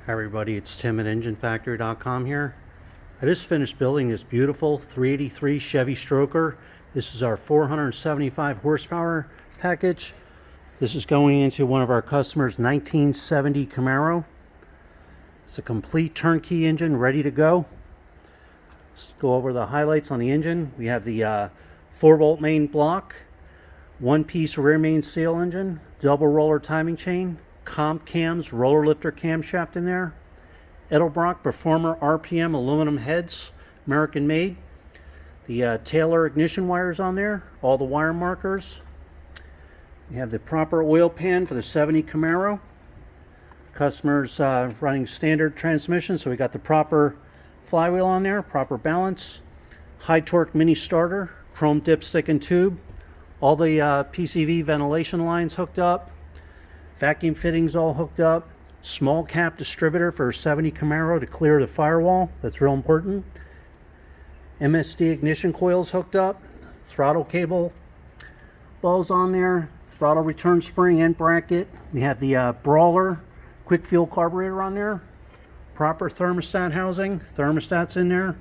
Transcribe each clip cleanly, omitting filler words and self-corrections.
Hi everybody, it's Tim at EngineFactory.com here. I just finished building this beautiful 383 Chevy Stroker. This is our 475 horsepower package. This is going into one of our customers' 1970 Camaro. It's a complete turnkey engine ready to go. Let's go over the highlights on the engine. We have the 4-bolt main block, one-piece rear main seal engine, double roller timing chain, comp cams, roller lifter camshaft in there, Edelbrock Performer RPM aluminum heads, American made. The Taylor ignition wires on there, all the wire markers. We have the proper oil pan for the 70 Camaro. Customers running standard transmission, so we got the proper flywheel on there, proper balance, high torque mini starter, chrome dipstick and tube, all the PCV ventilation lines hooked up, vacuum fittings all hooked up, small cap distributor for 70 Camaro to clear the firewall. That's real important. MSD ignition coils hooked up, throttle cable balls on there, throttle return spring and bracket. We have the Brawler quick fuel carburetor on there, proper thermostat housing, thermostats in there,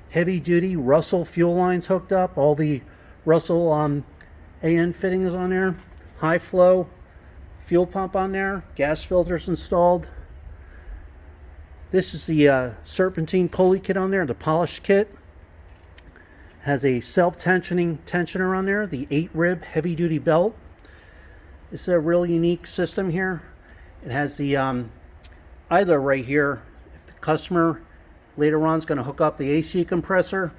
heavy duty Russell fuel lines hooked up, all the Russell AN fittings on there, high flow fuel pump on there, gas filters installed. This is the serpentine pulley kit on there, the polished kit. Has a self-tensioning tensioner on there, the 8-rib heavy-duty belt. This is a real unique system here. It has the idler right here. If the customer later on is going to hook up the AC compressor,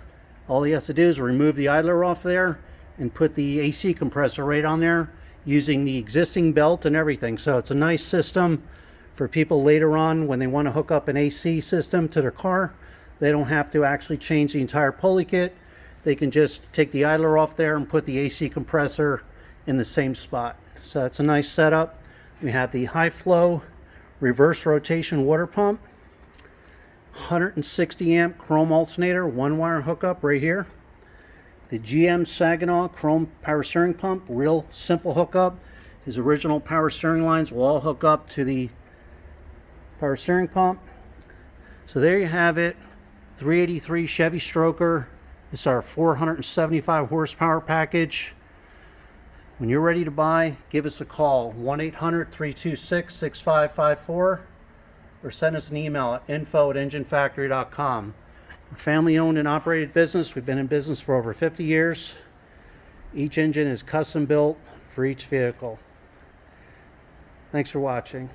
all he has to do is remove the idler off there and put the AC compressor right on there, using the existing belt and everything. So it's a nice system for people later on when they want to hook up an AC system to their car. They don't have to actually change the entire pulley kit. They can just take the idler off there and put the AC compressor in the same spot. So that's a nice setup. We have the high flow reverse rotation water pump, 160 amp chrome alternator, one wire hookup right here. The GM Saginaw chrome power steering pump, real simple hookup. His original power steering lines will all hook up to the power steering pump. So there you have it, 383 Chevy Stroker. It's our 475 horsepower package. When you're ready to buy, give us a call, 1-800-326-6554, or send us an email at info@enginefactory.com. We're family owned and operated business. We've been in business for over 50 years. Each engine is custom built for each vehicle. Thanks for watching.